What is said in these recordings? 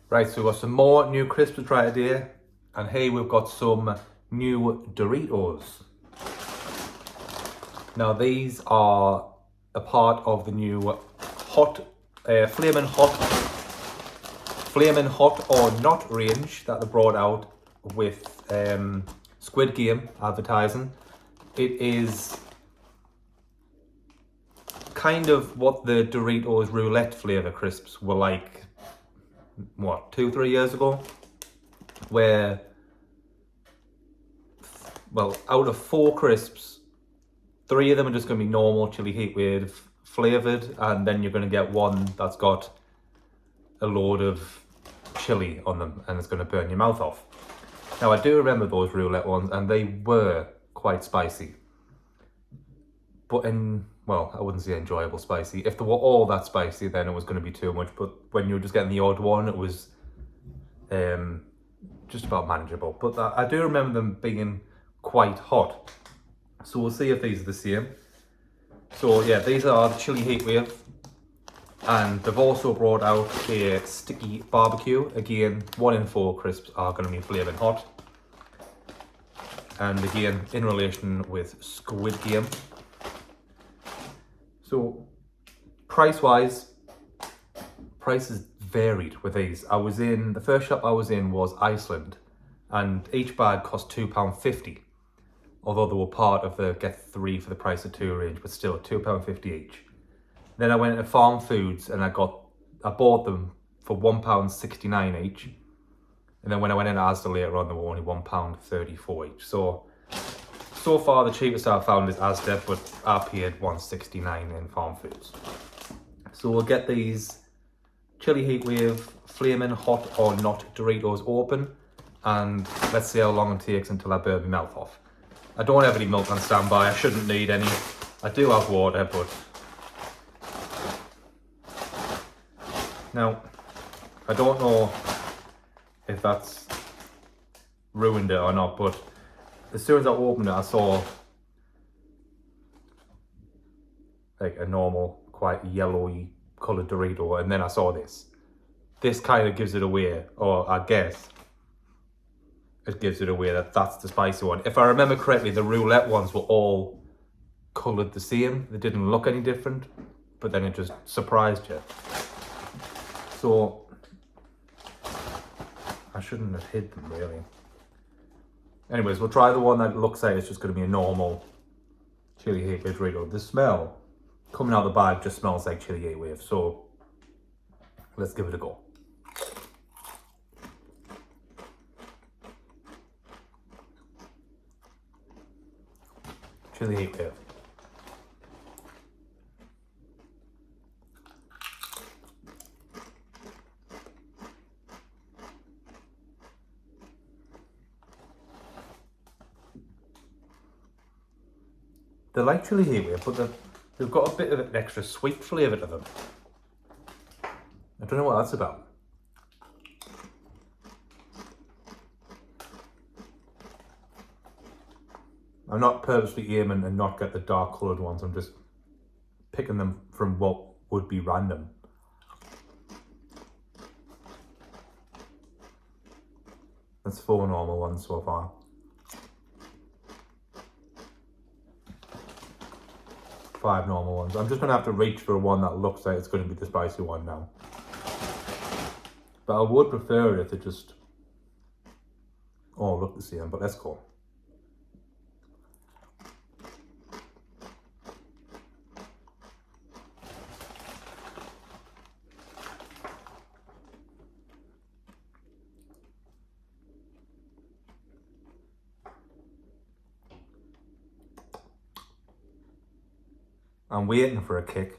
Right, so we've got some more new crisps to try today. And here we've got some new Doritos. Now these are a part of the new Flamin' Hot or Not range that they brought out with Squid Game advertising. It is kind of what the Doritos roulette flavour crisps were like, what, 2-3 years ago? Where, well, out of 4 crisps, 3 of them are just going to be normal chili heatwave flavoured, and then you're going to get one that's got a load of chili on them and it's going to burn your mouth off. Now I do remember those roulette ones and they were quite spicy. But well, I wouldn't say enjoyable spicy. If they were all that spicy, then it was going to be too much. But when you were just getting the odd one, it was just about manageable. But I do remember them being quite hot. So we'll see if these are the same. So yeah, these are the chili heatwave. And they've also brought out a sticky barbecue. Again, 1 in 4 crisps are going to be flaming hot. And again, in relation with Squid Game. So, price-wise, prices varied with these. The first shop I was in was Iceland, and each bag cost £2.50. Although they were part of the get 3 for the price of 2 range, but still £2.50 each. Then I went to Farm Foods and I bought them for £1.69 each. And then when I went into Asda later on, they were only £1.34 each. So far the cheapest I've found is Asda, but I paid £1.69 in Farm Foods. So we'll get these chili heatwave Flamin' Hot or Not Doritos open, and let's see how long it takes until I burn my mouth off. I don't have any milk on standby, I shouldn't need any. I do have water, but now, I don't know if that's ruined it or not, but as soon as I opened it, I saw like a normal, quite yellowy coloured Dorito, and then I saw this. This kind of gives it away, or I guess it gives it away that that's the spicy one. If I remember correctly, the roulette ones were all coloured the same. They didn't look any different, but then it just surprised you. So, I shouldn't have hid them really. Anyways, we'll try the one that looks like it's just going to be a normal chili heatwave Dorito. The smell coming out of the bag just smells like chili heatwave, so let's give it a go. Chili heatwave. They're like chili heatwave, but they've got a bit of an extra sweet flavour to them. I don't know what that's about. I'm not purposely aiming and not get the dark coloured ones, I'm just picking them from what would be random. That's 4 normal ones so far. Five normal ones. I'm just going to have to reach for one that looks like it's going to be the spicy one now. But I would prefer it if it just all look the same, but let's go. I'm waiting for a kick.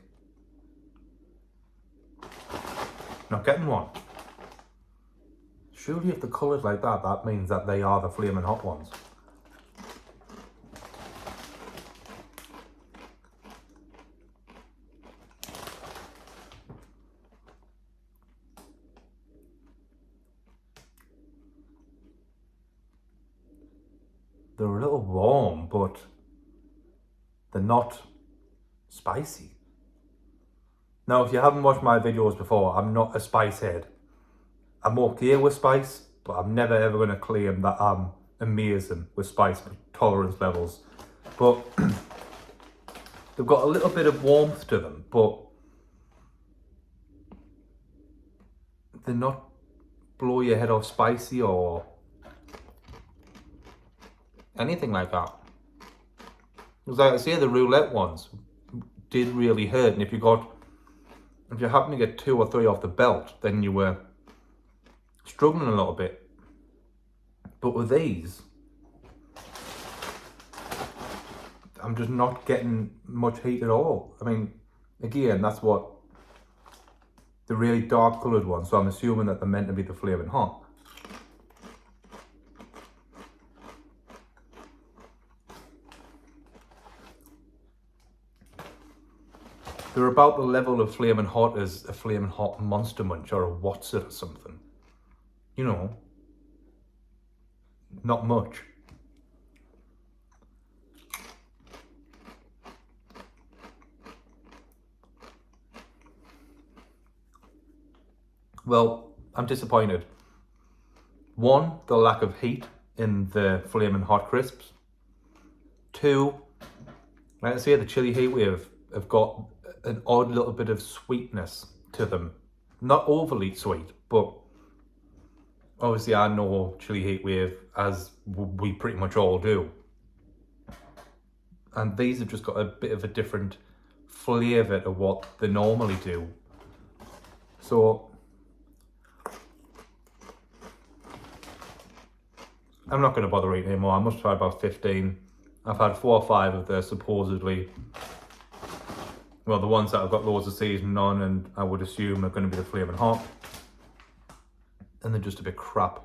Not getting one. Surely if the colour's like that, that means that they are the flaming hot ones. They're a little warm, but they're not spicy. Now, if you haven't watched my videos before, I'm not a spice head. I'm okay with spice, but I'm never ever going to claim that I'm amazing with spice tolerance levels. But they've got a little bit of warmth to them, but they're not blow your head off spicy or anything like that. Because like I say, the roulette ones did really hurt, and if you happen to get 2 or 3 off the belt, then you were struggling a little bit. But with these, I'm just not getting much heat at all. I mean, again, that's what the really dark coloured ones, so I'm assuming that they're meant to be the Flamin' Hot. They're about the level of Flamin' Hot as a Flamin' Hot Monster Munch or a What's It or something. You know, not much. Well, I'm disappointed. 1, the lack of heat in the Flamin' Hot crisps. 2, like I say, the Chilli Heatwave have got an odd little bit of sweetness to them. Not overly sweet, but obviously I know Chilli Heatwave, as we pretty much all do. And these have just got a bit of a different flavour to what they normally do. So I'm not going to bother eating anymore. I must have had about 15. I've had 4 or 5 of the supposedly, well, the ones that have got loads of seasoning on, and I would assume are going to be the Flamin' Hot. And they're just a bit crap.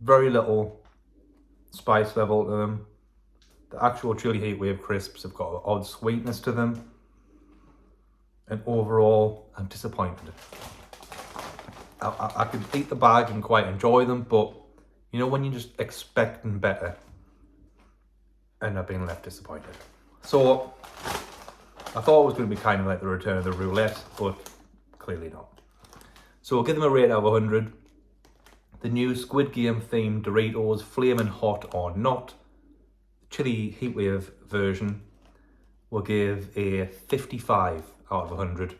Very little spice level to them. The actual Chilli Heatwave crisps have got an odd sweetness to them. And overall, I'm disappointed. I could eat the bag and quite enjoy them, but you know when you're just expecting better and I've been left disappointed. So I thought it was going to be kind of like the return of the roulette, but clearly not. So I'll give them a rate out of 100. The new Squid Game themed Doritos, Flamin' Hot or Not, Chilli Heatwave version, will give a 55 out of 100.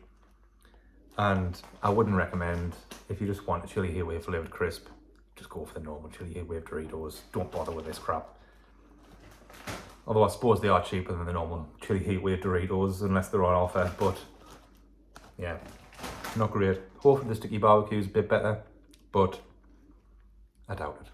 And I wouldn't recommend, if you just want a Chilli Heatwave flavoured crisp, just go for the normal Chilli Heatwave Doritos. Don't bother with this crap. Although I suppose they are cheaper than the normal Chilli Heatwave Doritos, unless they're on offer, but yeah, not great. Hopefully the sticky barbecue is a bit better, but I doubt it.